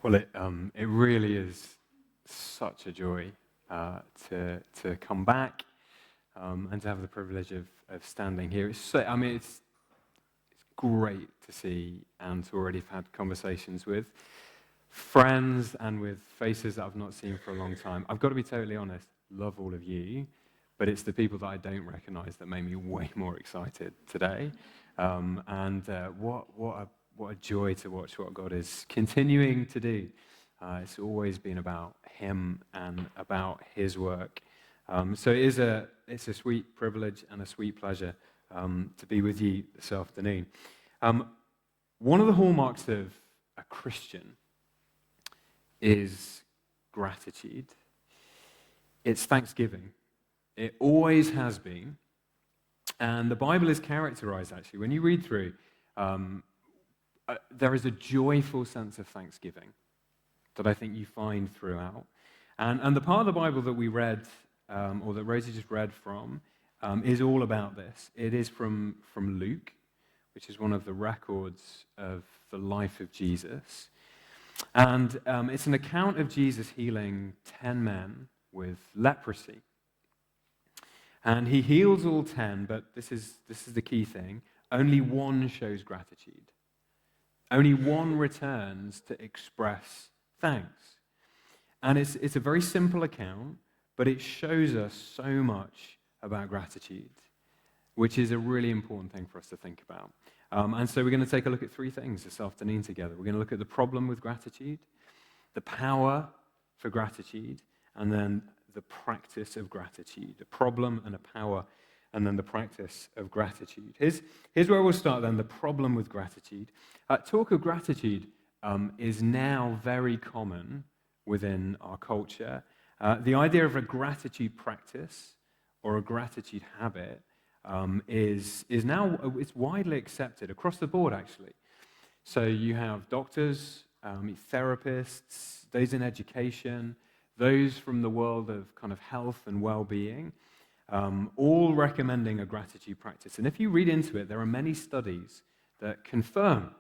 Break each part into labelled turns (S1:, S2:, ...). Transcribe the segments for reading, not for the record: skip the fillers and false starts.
S1: Well, it really is such a joy to come back and to have the privilege of standing here. It's great to see and to already have had conversations with friends and with faces that I've not seen for a long time. I've got to be totally honest, love all of you, but it's the people that I don't recognize that made me way more excited today. What a joy to watch what God is continuing to do. It's always been about Him and about His work. So it's a sweet privilege and a sweet pleasure to be with you this afternoon. One of the hallmarks of a Christian is gratitude. It's thanksgiving. It always has been. And the Bible is characterized, actually, when you read through, there is a joyful sense of thanksgiving that I think you find throughout. And the part of the Bible that we read, or that Rosie just read from, is all about this. It is from Luke, which is one of the records of the life of Jesus. And it's an account of Jesus healing 10 men with leprosy. And he heals all 10, but this is the key thing. Only one shows gratitude. Only one returns to express thanks. And it's a very simple account, but it shows us so much about gratitude, which is a really important thing for us to think about. And so we're going to take a look at three things this afternoon together. We're going to look at the problem with gratitude, the power for gratitude, and then the practice of gratitude. A problem and a power, and then the practice of gratitude. Here's where we'll start then, the problem with gratitude. Talk of gratitude is now very common within our culture. The idea of a gratitude practice or a gratitude habit is now it's widely accepted across the board, actually. So you have doctors, therapists, those in education, those from the world of kind of health and well-being, all recommending a gratitude practice. And if you read into it, there are many studies that confirm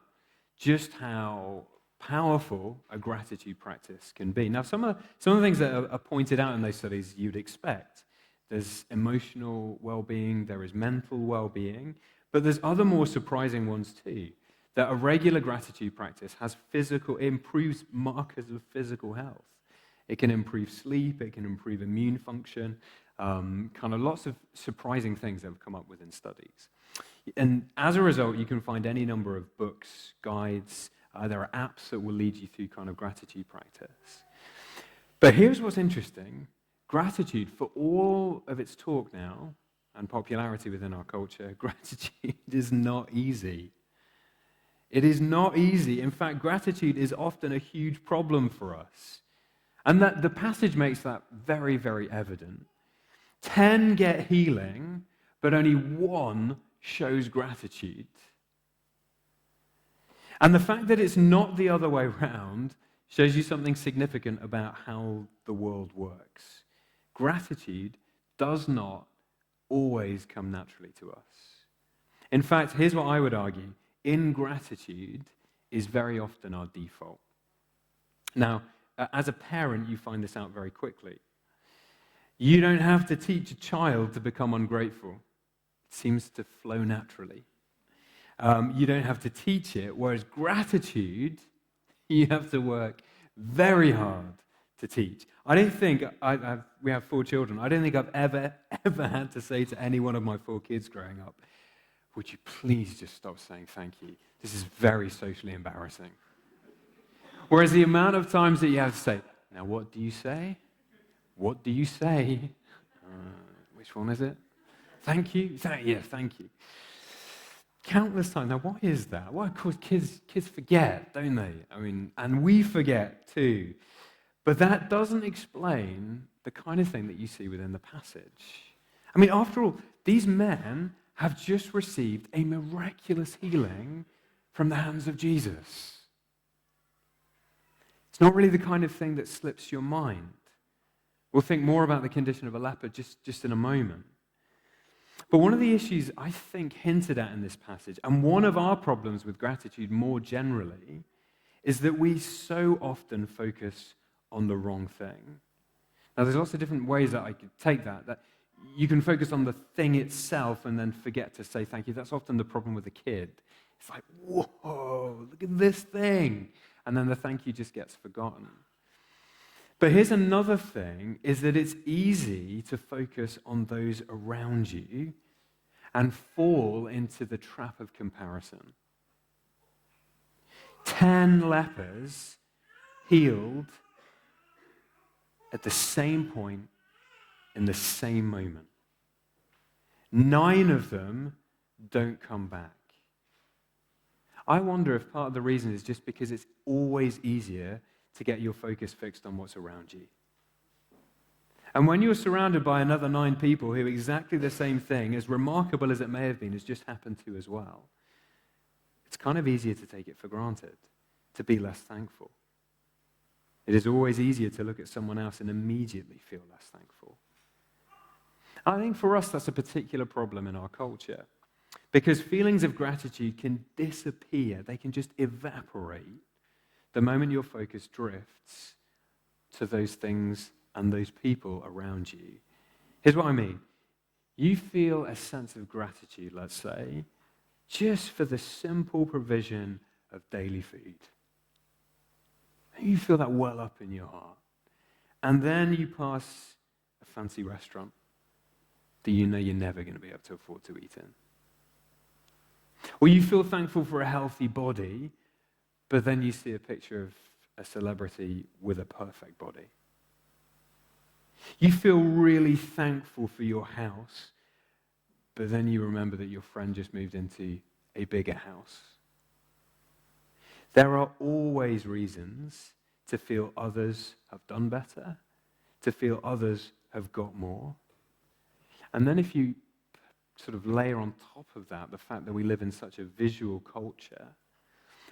S1: just how powerful a gratitude practice can be. Now, some of the things that are pointed out in those studies you'd expect. There's emotional well-being, there is mental well-being, but there's other more surprising ones too. That a regular gratitude practice improves markers of physical health. It can improve sleep, it can improve immune function, kind of lots of surprising things that have come up within studies. And as a result, you can find any number of books, guides, there are apps that will lead you through kind of gratitude practice. But here's what's interesting. Gratitude, for all of its talk now and popularity within our culture, gratitude is not easy. It is not easy. In fact, gratitude is often a huge problem for us. And that the passage makes that very, very evident. 10 get healing, but only one shows gratitude. And the fact that it's not the other way around shows you something significant about how the world works. Gratitude does not always come naturally to us. In fact, here's what I would argue. Ingratitude is very often our default. Now, as a parent, you find this out very quickly. You don't have to teach a child to become ungrateful. It seems to flow naturally. You don't have to teach it, whereas gratitude, you have to work very hard to teach. I don't think, we have 4 children, I don't think I've ever had to say to any one of my 4 kids growing up, would you please just stop saying thank you? This is very socially embarrassing. Whereas the amount of times that you have to say, now what do you say? What do you say? Which one is it? Thank you? Yes, thank you. Countless times. Now, what is that? Well, of course, kids forget, don't they? I mean, and we forget too. But that doesn't explain the kind of thing that you see within the passage. I mean, after all, these men have just received a miraculous healing from the hands of Jesus. It's not really the kind of thing that slips your mind. We'll think more about the condition of a leper just in a moment. But one of the issues I think hinted at in this passage, and one of our problems with gratitude more generally, is that we so often focus on the wrong thing. Now, there's lots of different ways that I could take that you can focus on the thing itself and then forget to say thank you. That's often the problem with a kid. It's like, whoa, look at this thing. And then the thank you just gets forgotten. But here's another thing, is that it's easy to focus on those around you and fall into the trap of comparison. 10 lepers healed at the same point in the same moment. 9 of them don't come back. I wonder if part of the reason is just because it's always easier to get your focus fixed on what's around you. And when you're surrounded by another 9 people who exactly the same thing, as remarkable as it may have been, has just happened to as well, it's kind of easier to take it for granted, to be less thankful. It is always easier to look at someone else and immediately feel less thankful. I think for us that's a particular problem in our culture, because feelings of gratitude can disappear. They can just evaporate the moment your focus drifts to those things and those people around you. Here's what I mean. You feel a sense of gratitude, let's say, just for the simple provision of daily food. You feel that well up in your heart. And then you pass a fancy restaurant that you know you're never going to be able to afford to eat in. Or you feel thankful for a healthy body, but then you see a picture of a celebrity with a perfect body. You feel really thankful for your house, but then you remember that your friend just moved into a bigger house. There are always reasons to feel others have done better, to feel others have got more. And then if you sort of layer on top of that the fact that we live in such a visual culture,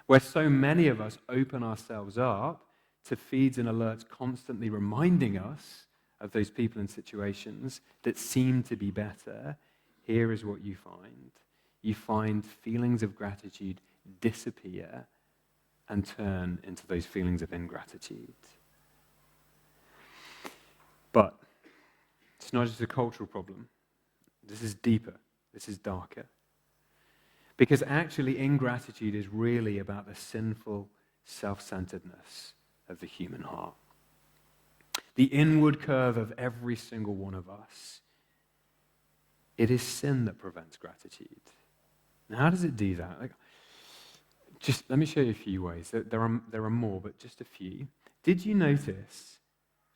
S1: where so many of us open ourselves up to feeds and alerts constantly reminding us of those people and situations that seem to be better, here is what you find. You find feelings of gratitude disappear and turn into those feelings of ingratitude. But it's not just a cultural problem. This is deeper. This is darker. Because actually, ingratitude is really about the sinful self-centeredness of the human heart. The inward curve of every single one of us. It is sin that prevents gratitude. Now, how does it do that? Just let me show you a few ways. There are more, but just a few. Did you notice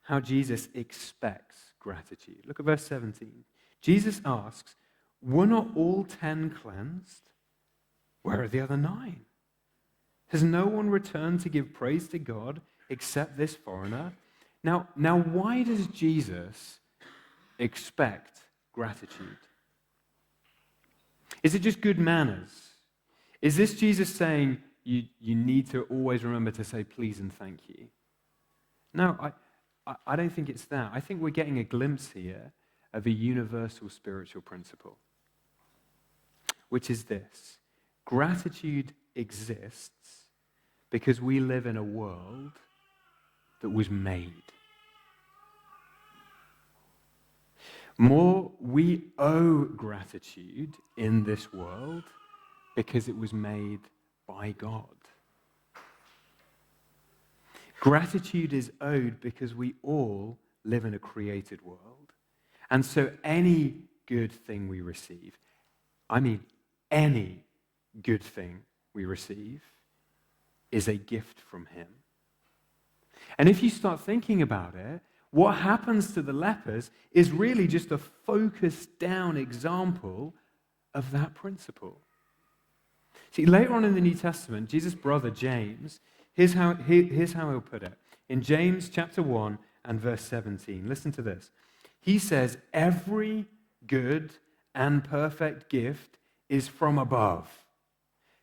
S1: how Jesus expects gratitude? Look at verse 17. Jesus asks, were not all 10 cleansed? Where are the other 9? Has no one returned to give praise to God except this foreigner? Now, why does Jesus expect gratitude? Is it just good manners? Is this Jesus saying you need to always remember to say please and thank you? No, I don't think it's that. I think we're getting a glimpse here of a universal spiritual principle, which is this. Gratitude exists because we live in a world that was made. More, we owe gratitude in this world because it was made by God. Gratitude is owed because we all live in a created world. And so any good thing we receive, any good thing we receive, is a gift from Him. And if you start thinking about it, what happens to the lepers is really just a focused down example of that principle. See, later on in the New Testament, Jesus' brother James, here's how he'll put it. In James chapter 1 and verse 17, listen to this. He says, every good and perfect gift is from above,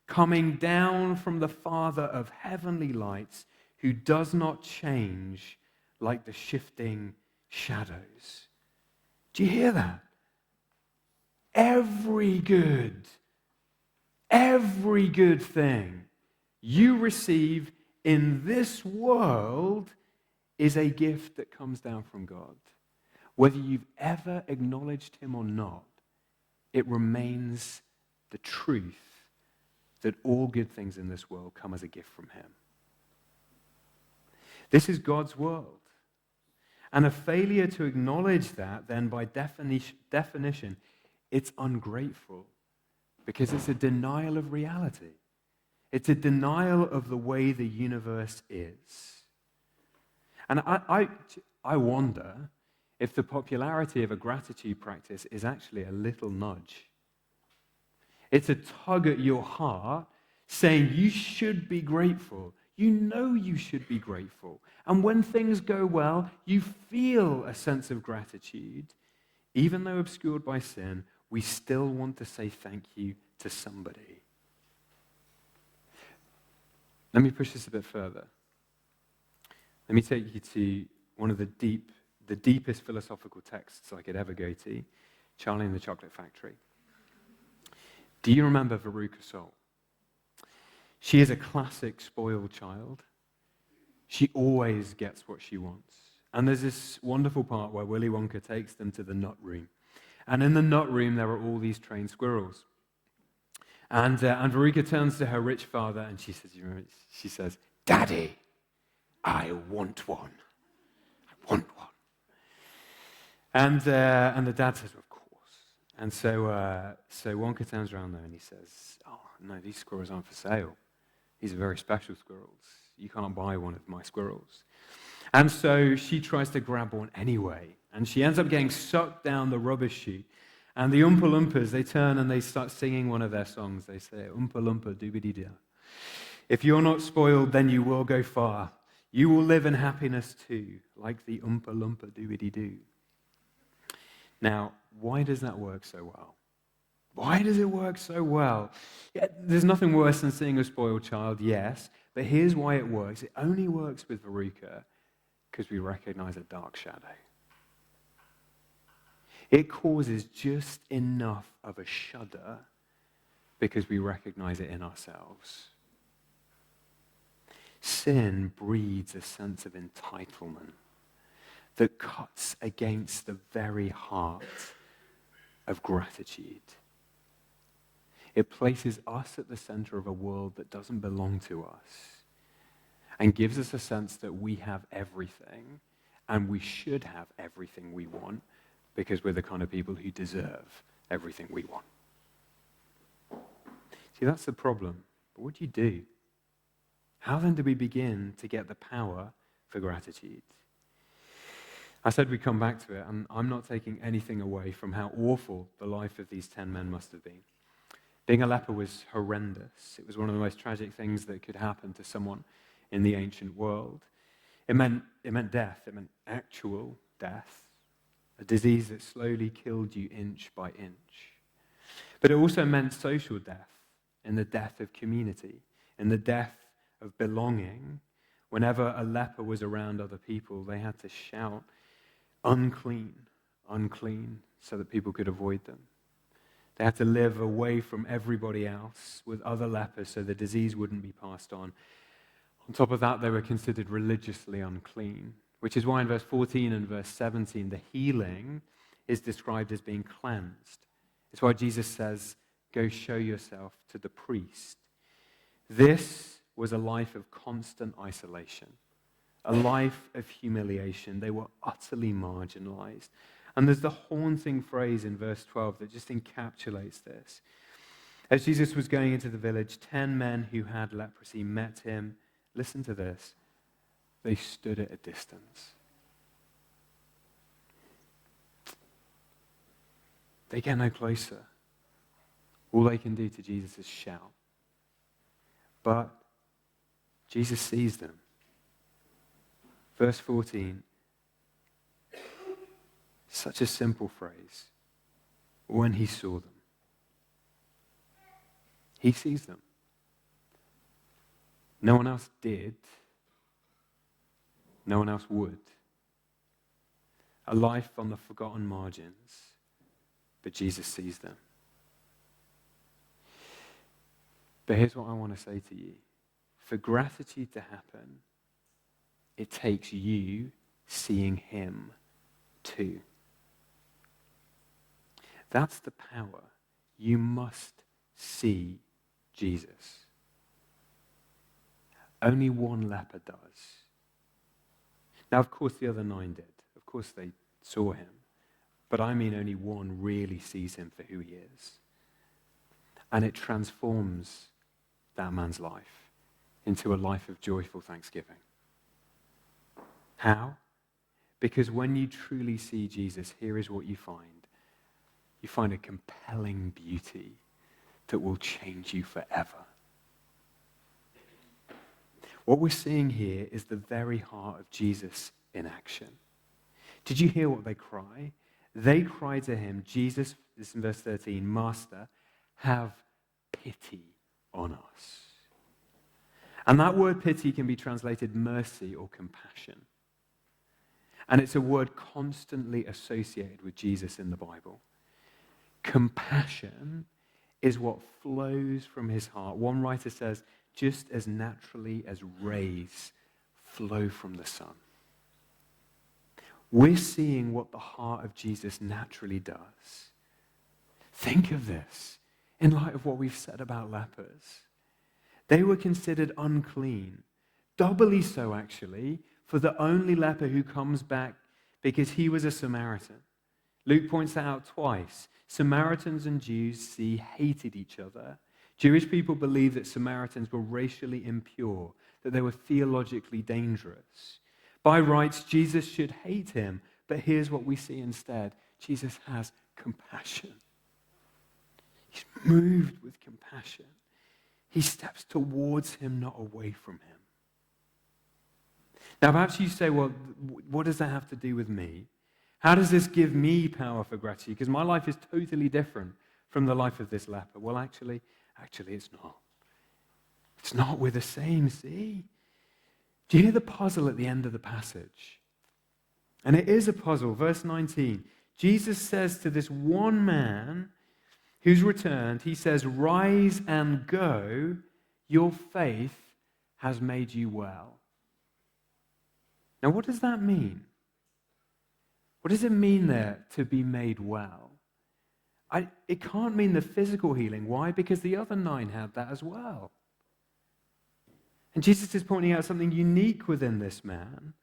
S1: coming down from the Father of heavenly lights, who does not change like the shifting shadows. Do you hear that? Every good thing you receive in this world is a gift that comes down from God. Whether you've ever acknowledged him or not, it remains the truth that all good things in this world come as a gift from him. This is God's world. And a failure to acknowledge that, then by definition, it's ungrateful because it's a denial of reality. It's a denial of the way the universe is. And I wonder if the popularity of a gratitude practice is actually a little nudge. It's a tug at your heart saying you should be grateful. You know you should be grateful. And when things go well, you feel a sense of gratitude. Even though obscured by sin, we still want to say thank you to somebody. Let me push this a bit further. Let me take you to one of the deepest philosophical texts I could ever go to, Charlie and the Chocolate Factory. Do you remember Veruca Salt? She is a classic spoiled child. She always gets what she wants. And there's this wonderful part where Willy Wonka takes them to the nut room. And in the nut room, there are all these trained squirrels. And Veruca turns to her rich father and she says, "Daddy, I want one. I want one." And the dad says, "Of course." And so Wonka turns around there and he says, "Oh, no, these squirrels aren't for sale. These are very special squirrels. You can't buy one of my squirrels." And so she tries to grab one anyway. And she ends up getting sucked down the rubbish chute. And the Oompa Loompas, they turn and they start singing one of their songs. They say, "Oompa Loompa doobity-da. If you're not spoiled, then you will go far. You will live in happiness too, like the Oompa Loompa doobity-doo." Now, why does that work so well? Why does it work so well? Yeah, there's nothing worse than seeing a spoiled child, yes, but here's why it works. It only works with Veruca because we recognize a dark shadow. It causes just enough of a shudder because we recognize it in ourselves. Sin breeds a sense of entitlement that cuts against the very heart of gratitude. It places us at the center of a world that doesn't belong to us and gives us a sense that we have everything and we should have everything we want because we're the kind of people who deserve everything we want. See, that's the problem. But what do you do? How then do we begin to get the power for gratitude? I said we'd come back to it, and I'm not taking anything away from how awful the life of these 10 men must have been. Being a leper was horrendous. It was one of the most tragic things that could happen to someone in the ancient world. It meant death. It meant actual death. A disease that slowly killed you inch by inch. But it also meant social death, in the death of community, in the death of belonging. Whenever a leper was around other people, they had to shout, "Unclean, unclean," so that people could avoid them. They had to live away from everybody else with other lepers so the disease wouldn't be passed on. On top of that, they were considered religiously unclean, which is why in verse 14 and verse 17, the healing is described as being cleansed. It's why Jesus says, "Go show yourself to the priest." This was a life of constant isolation, a life of humiliation. They were utterly marginalized. And there's the haunting phrase in verse 12 that just encapsulates this. As Jesus was going into the village, 10 men who had leprosy met him. Listen to this. They stood at a distance. They get no closer. All they can do to Jesus is shout. But Jesus sees them. Verse 14. Such a simple phrase. When he saw them. He sees them. No one else did. No one else would. A life on the forgotten margins, but Jesus sees them. But here's what I want to say to you. for gratitude to happen, it takes you seeing him too. That's the power. You must see Jesus. Only one leper does. Now, of course, the other 9 did. Of course, they saw him. But I mean only one really sees him for who he is. And it transforms that man's life into a life of joyful thanksgiving. How? Because when you truly see Jesus, here is what you find. You find a compelling beauty that will change you forever. What we're seeing here is the very heart of Jesus in action. Did you hear what they cry? They cry to him, Jesus, this is in verse 13, Master, have pity on us. And that word pity can be translated mercy or compassion. And it's a word constantly associated with Jesus in the Bible. Compassion is what flows from his heart. One writer says, just as naturally as rays flow from the sun. We're seeing what the heart of Jesus naturally does. Think of this in light of what we've said about lepers. They were considered unclean, doubly so actually, for the only leper who comes back because he was a Samaritan. Luke points that out twice. Samaritans and Jews, hated each other. Jewish people believed that Samaritans were racially impure, that they were theologically dangerous. By rights, Jesus should hate him, but here's what we see instead. Jesus has compassion. He's moved with compassion. He steps towards him, not away from him. Now, perhaps you say, well, what does that have to do with me? How does this give me power for gratitude? Because my life is totally different from the life of this leper. Well, actually, it's not. It's not. We're the same, see? Do you hear the puzzle at the end of the passage? And it is a puzzle. Verse 19. Jesus says to this one man who's returned, he says, rise and go, your faith has made you well. Now, what does that mean? What does it mean there to be made well? It can't mean the physical healing. Why? Because the other 9 had that as well. And Jesus is pointing out something unique within this man.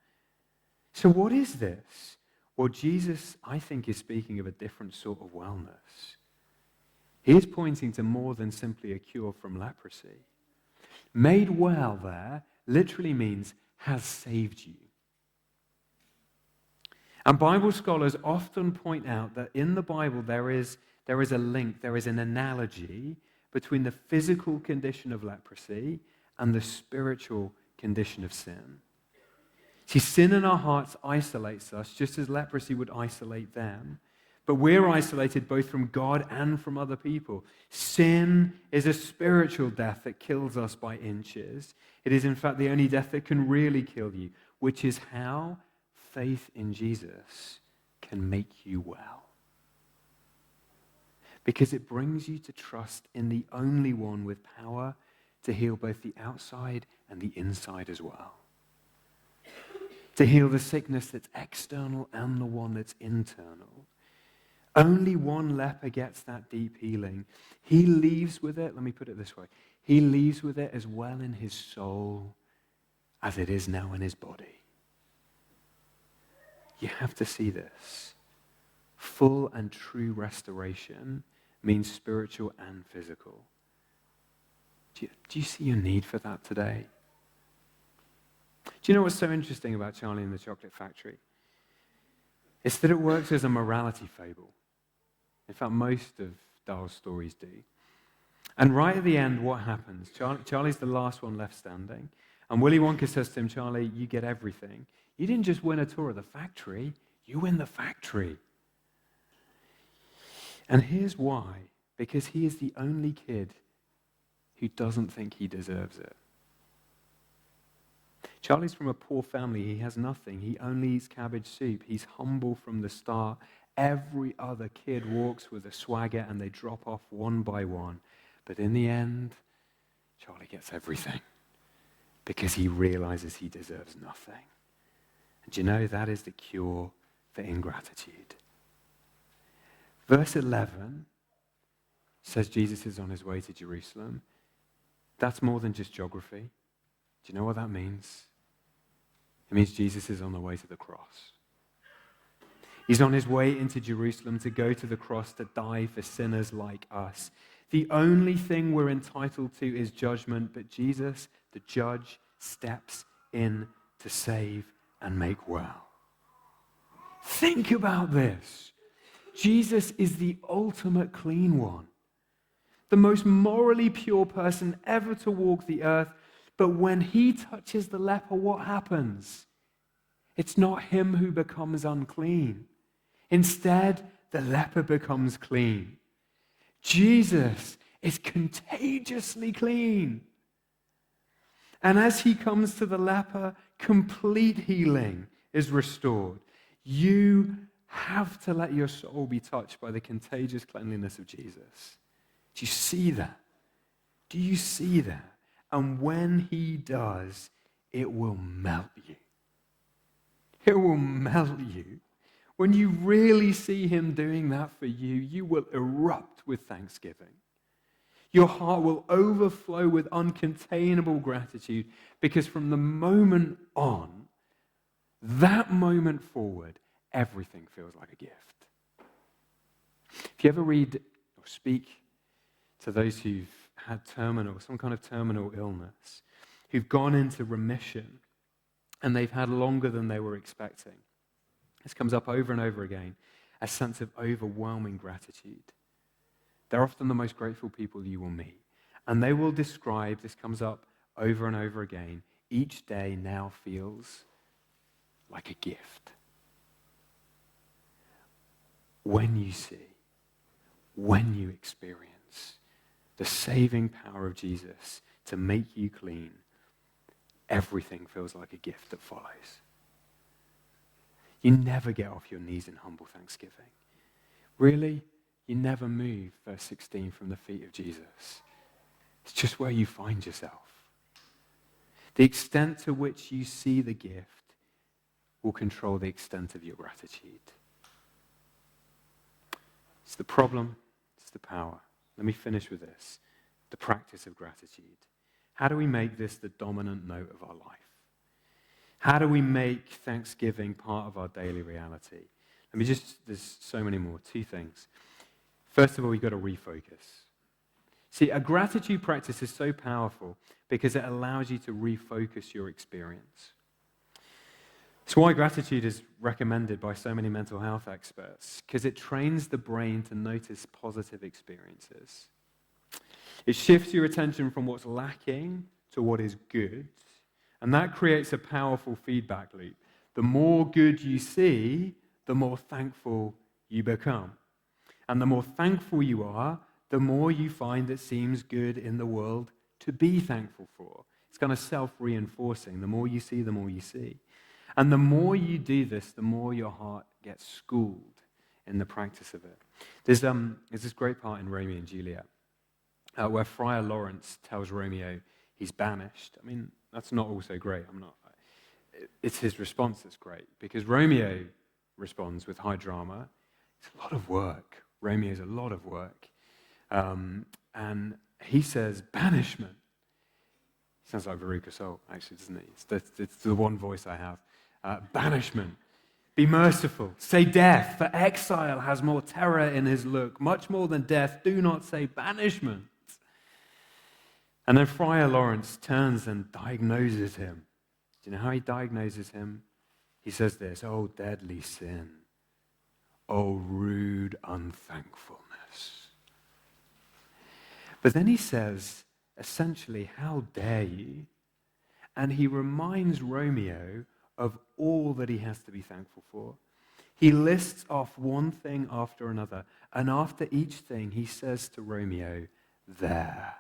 S1: So what is this? Well, Jesus, I think, is speaking of a different sort of wellness. He is pointing to more than simply a cure from leprosy. Made well there literally means has saved you. And Bible scholars often point out that in the Bible there is a link, there is an analogy between the physical condition of leprosy and the spiritual condition of sin. See, sin in our hearts isolates us, just as leprosy would isolate them. But we're isolated both from God and from other people. Sin is a spiritual death that kills us by inches. It is, in fact, the only death that can really kill you, which is how faith in Jesus can make you well. Because it brings you to trust in the only one with power to heal both the outside and the inside as well. To heal the sickness that's external and the one that's internal. Only one leper gets that deep healing. He leaves with it, let me put it this way, he leaves with it as well in his soul as it is now in his body. You have to see this. Full and true restoration means spiritual and physical. Do you see your need for that today? Do you know what's so interesting about Charlie and the Chocolate Factory? It's that it works as a morality fable. In fact, most of Dahl's stories do. And right at the end, what happens? Charlie's the last one left standing. And Willy Wonka says to him, Charlie, you get everything. You didn't just win a tour of the factory, you win the factory. And here's why. Because he is the only kid who doesn't think he deserves it. Charlie's from a poor family. He has nothing. He only eats cabbage soup. He's humble from the start. Every other kid walks with a swagger and they drop off one by one. But in the end, Charlie gets everything. because he realizes he deserves nothing. And do you know that is the cure for ingratitude? Verse 11 says Jesus is on his way to Jerusalem. That's more than just geography. Do you know what that means? It means Jesus is on the way to the cross. He's on his way into Jerusalem to go to the cross to die for sinners like us. The only thing we're entitled to is judgment, but Jesus, the judge, steps in to save and make well. Think about this. Jesus is the ultimate clean one, the most morally pure person ever to walk the earth. But when he touches the leper, what happens? It's not him who becomes unclean. Instead, the leper becomes clean. Jesus is contagiously clean. And as he comes to the leper, complete healing is restored. You have to let your soul be touched by the contagious cleanliness of Jesus. Do you see that? Do you see that? And when he does, it will melt you. It will melt you. When you really see him doing that for you, you will erupt with thanksgiving. Your heart will overflow with uncontainable gratitude because from the moment on, that moment forward, everything feels like a gift. If you ever read or speak to those who've had some kind of terminal illness, who've gone into remission, and they've had longer than they were expecting, this comes up over and over again, a sense of overwhelming gratitude. They're often the most grateful people you will meet. And they will describe, this comes up over and over again, each day now feels like a gift. When you see, when you experience the saving power of Jesus to make you clean, everything feels like a gift that follows. You never get off your knees in humble thanksgiving. Really, you never move, verse 16, from the feet of Jesus. It's just where you find yourself. The extent to which you see the gift will control the extent of your gratitude. It's the problem, it's the power. Let me finish with this. The practice of gratitude. How do we make this the dominant note of our life? How do we make Thanksgiving part of our daily reality? There's so many more. Two things. First of all, you've got to refocus. See, a gratitude practice is so powerful because it allows you to refocus your experience. It's why gratitude is recommended by so many mental health experts, because it trains the brain to notice positive experiences. It shifts your attention from what's lacking to what is good, and that creates a powerful feedback loop. The more good you see, the more thankful you become. And the more thankful you are, the more you find it seems good in the world to be thankful for. It's kind of self-reinforcing. The more you see, the more you see. And the more you do this, the more your heart gets schooled in the practice of it. There's this great part in Romeo and Juliet where Friar Lawrence tells Romeo he's banished. I mean, that's not also great. It's his response that's great, because Romeo responds with high drama. It's a lot of work. Romeo's a lot of work. And he says, banishment. Sounds like Veruca Salt, actually, doesn't it? It's the one voice I have. Banishment. Be merciful. Say death, for exile has more terror in his look. Much more than death, do not say banishment. And then Friar Lawrence turns and diagnoses him. Do you know how he diagnoses him? He says this, "Oh, deadly sin. Oh, rude unthankfulness." But then he says, essentially, how dare you? And he reminds Romeo of all that he has to be thankful for. He lists off one thing after another, and after each thing he says to Romeo, "There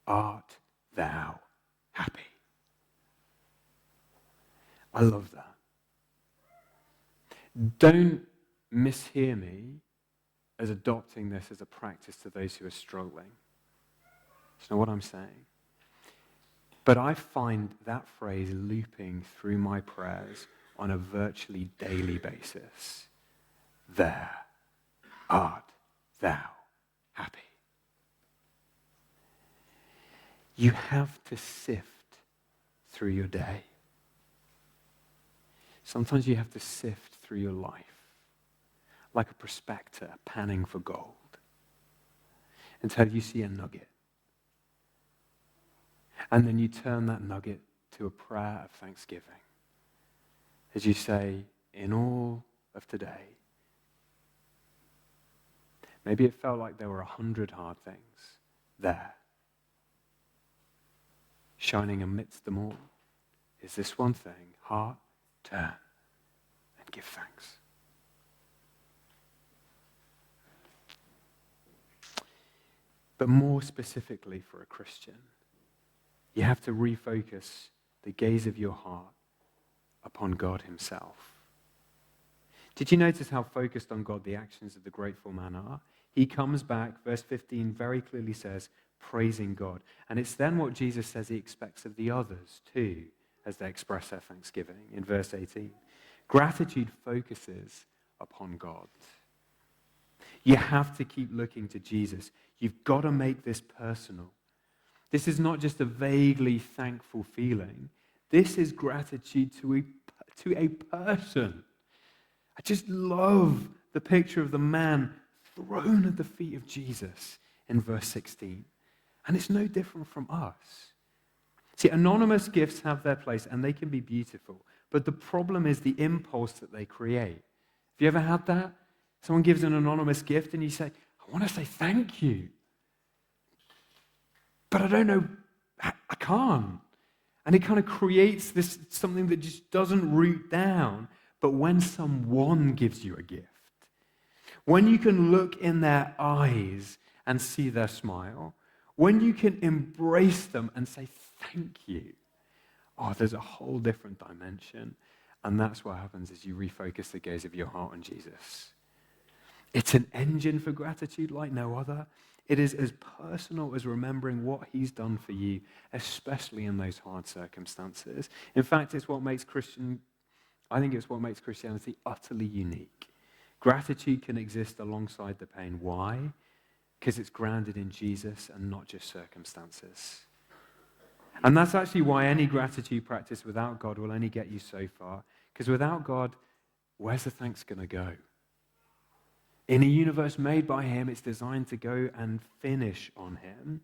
S1: art thou happy." I love that. Don't mishear me as adopting this as a practice to those who are struggling. Do you know what I'm saying? But I find that phrase looping through my prayers on a virtually daily basis. There art thou happy. You have to sift through your day. Sometimes you have to sift through your life like a prospector panning for gold until you see a nugget. And then you turn that nugget to a prayer of thanksgiving as you say, in all of today, maybe it felt like there were 100 hard things there. Shining amidst them all is this one thing: heart, turn, and give thanks. But more specifically for a Christian, you have to refocus the gaze of your heart upon God himself. Did you notice how focused on God the actions of the grateful man are? He comes back, verse 15 very clearly says, praising God. And it's then what Jesus says he expects of the others too, as they express their thanksgiving in verse 18. Gratitude focuses upon God. You have to keep looking to Jesus. You've got to make this personal. This is not just a vaguely thankful feeling. This is gratitude to a person. I just love the picture of the man thrown at the feet of Jesus in verse 16. And it's no different from us. See, anonymous gifts have their place and they can be beautiful. But the problem is the impulse that they create. Have you ever had that? Someone gives an anonymous gift and you say, I want to say thank you. But I don't know, I can't. And it kind of creates this something that just doesn't root down. But when someone gives you a gift, when you can look in their eyes and see their smile, when you can embrace them and say thank you, oh, there's a whole different dimension. And that's what happens as you refocus the gaze of your heart on Jesus. It's an engine for gratitude like no other. It is as personal as remembering what he's done for you, especially in those hard circumstances. In fact, it's what makes Christianity utterly unique. Gratitude can exist alongside the pain. Why? Because it's grounded in Jesus and not just circumstances. And that's actually why any gratitude practice without God will only get you so far. Because without God, where's the thanks going to go? In a universe made by him, it's designed to go and finish on him.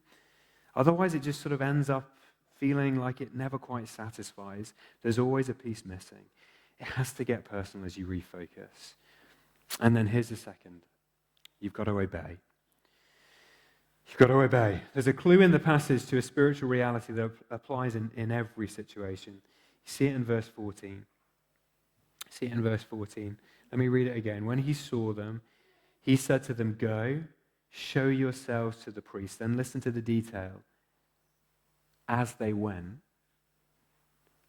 S1: Otherwise, it just sort of ends up feeling like it never quite satisfies. There's always a piece missing. It has to get personal as you refocus. And then here's the second. You've got to obey. You've got to obey. There's a clue in the passage to a spiritual reality that applies in every situation. You see it in verse 14. See it in verse 14. Let me read it again. When he saw them, he said to them, go, show yourselves to the priest. Then listen to the detail. As they went,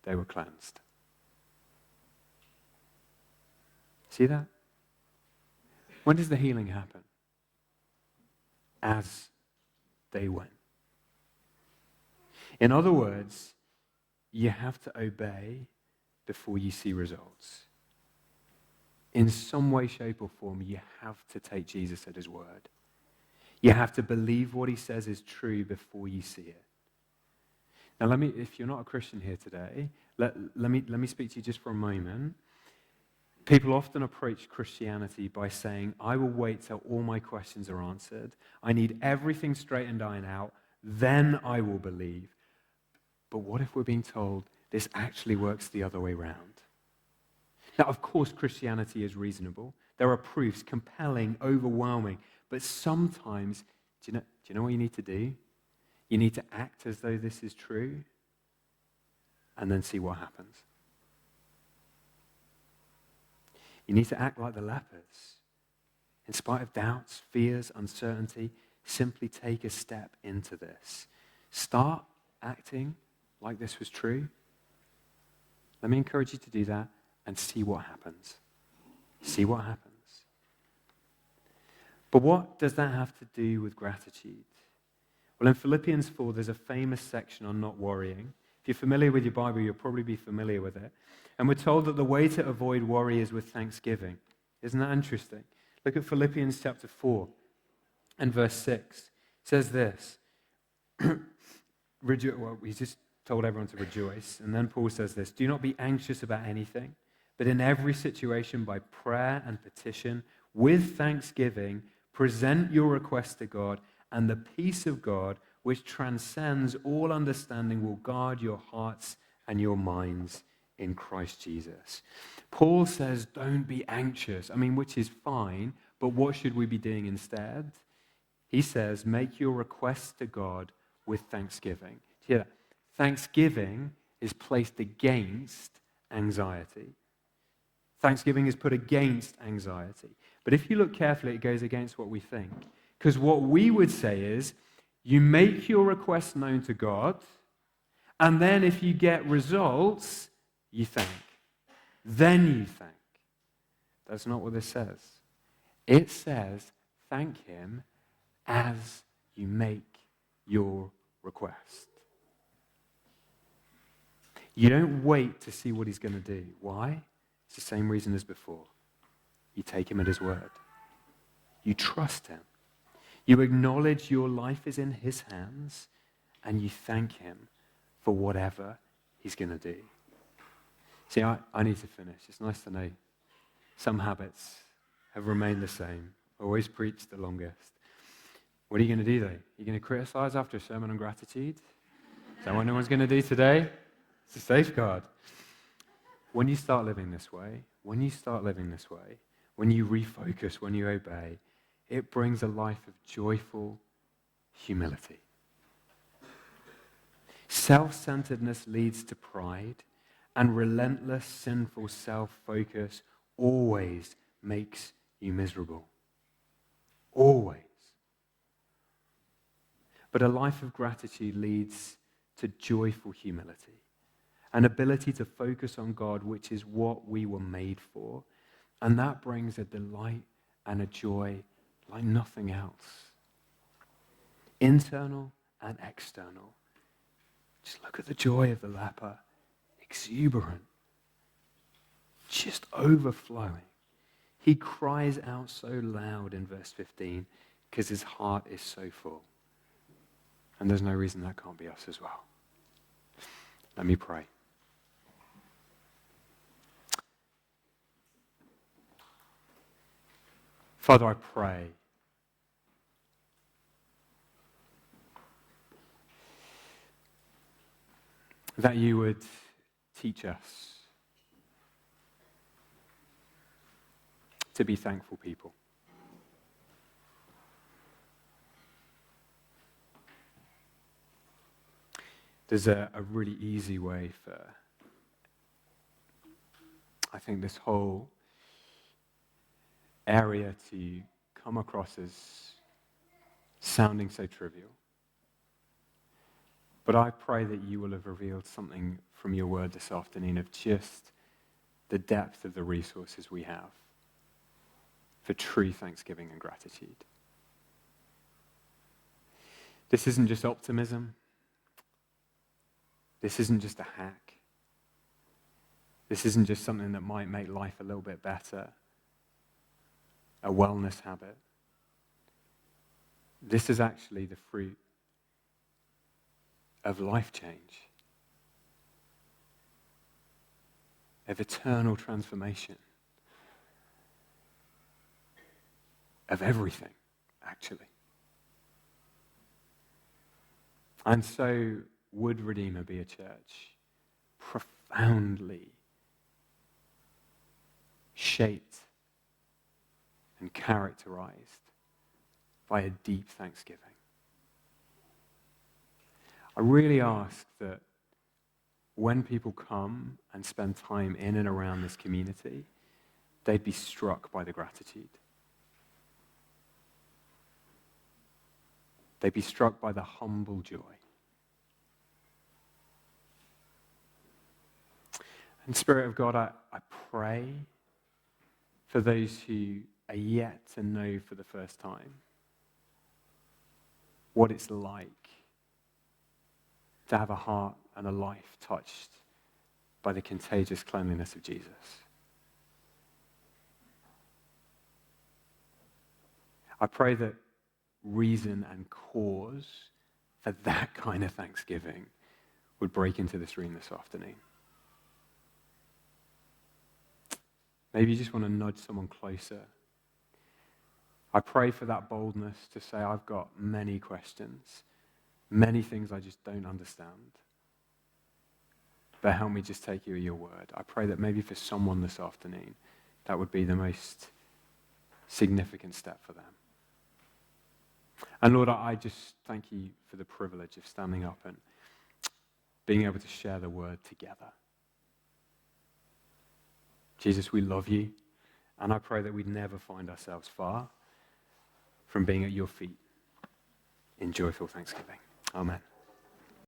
S1: they were cleansed. See that? When does the healing happen? As they went. In other words, you have to obey before you see results. In some way, shape, or form, you have to take Jesus at his word. You have to believe what he says is true before you see it. Now, if you're not a Christian here today, let me speak to you just for a moment. People often approach Christianity by saying, I will wait till all my questions are answered. I need everything straightened out. Then I will believe. But what if we're being told this actually works the other way around? Now, of course, Christianity is reasonable. There are proofs, compelling, overwhelming. But sometimes, do you know what you need to do? You need to act as though this is true and then see what happens. You need to act like the lepers. In spite of doubts, fears, uncertainty, simply take a step into this. Start acting like this was true. Let me encourage you to do that and see what happens. See what happens. But what does that have to do with gratitude? Well, in Philippians 4, there's a famous section on not worrying. If you're familiar with your Bible, you'll probably be familiar with it. And we're told that the way to avoid worry is with thanksgiving. Isn't that interesting? Look at Philippians chapter 4 and verse 6. It says this. Well, he just told everyone to rejoice. And then Paul says this, do not be anxious about anything, but in every situation by prayer and petition, with thanksgiving, present your requests to God, and the peace of God, which transcends all understanding, will guard your hearts and your minds in Christ Jesus. Paul says, don't be anxious. Which is fine, but what should we be doing instead? He says, make your requests to God with thanksgiving. Do you hear that? Thanksgiving is placed against anxiety. Thanksgiving is put against anxiety. But if you look carefully, it goes against what we think. Because what we would say is, you make your requests known to God, and then if you get results, you thank. Then you thank. That's not what this says. It says, thank him as you make your request. You don't wait to see what he's going to do. Why? It's the same reason as before. You take him at his word. You trust him. You acknowledge your life is in his hands, and you thank him for whatever he's going to do. See, I need to finish. It's nice to know some habits have remained the same. Always preach the longest. What are you going to do, though? You're going to criticize after a sermon on gratitude? Is that what no one's going to do today? It's a safeguard. When you start living this way, when you refocus, when you obey, it brings a life of joyful humility. Self-centeredness leads to pride, and relentless, sinful self-focus always makes you miserable. Always. But a life of gratitude leads to joyful humility, an ability to focus on God, which is what we were made for. And that brings a delight and a joy like nothing else. Internal and external. Just look at the joy of the leper. Exuberant. Just overflowing. He cries out so loud in verse 15 because his heart is so full. And there's no reason that can't be us as well. Let me pray. Father, I pray that you would teach us to be thankful people. There's a really easy way for, I think, this whole area to come across as sounding so trivial. But I pray that you will have revealed something from your word this afternoon of just the depth of the resources we have for true thanksgiving and gratitude. This isn't just optimism. This isn't just a hack. This isn't just something that might make life a little bit better, a wellness habit. This is actually the fruit of life change, of eternal transformation, of everything, actually. And so would Redeemer be a church profoundly shaped and characterized by a deep thanksgiving. I really ask that when people come and spend time in and around this community, they'd be struck by the gratitude. They'd be struck by the humble joy. And Spirit of God, I pray for those who are yet to know for the first time what it's like to have a heart and a life touched by the contagious cleanliness of Jesus. I pray that reason and cause for that kind of thanksgiving would break into this room this afternoon. Maybe you just want to nudge someone closer. I pray for that boldness to say, I've got many questions, many things I just don't understand. But help me just take you at your word. I pray that maybe for someone this afternoon, that would be the most significant step for them. And Lord, I just thank you for the privilege of standing up and being able to share the word together. Jesus, we love you, and I pray that we'd never find ourselves far from being at your feet in joyful thanksgiving. Amen.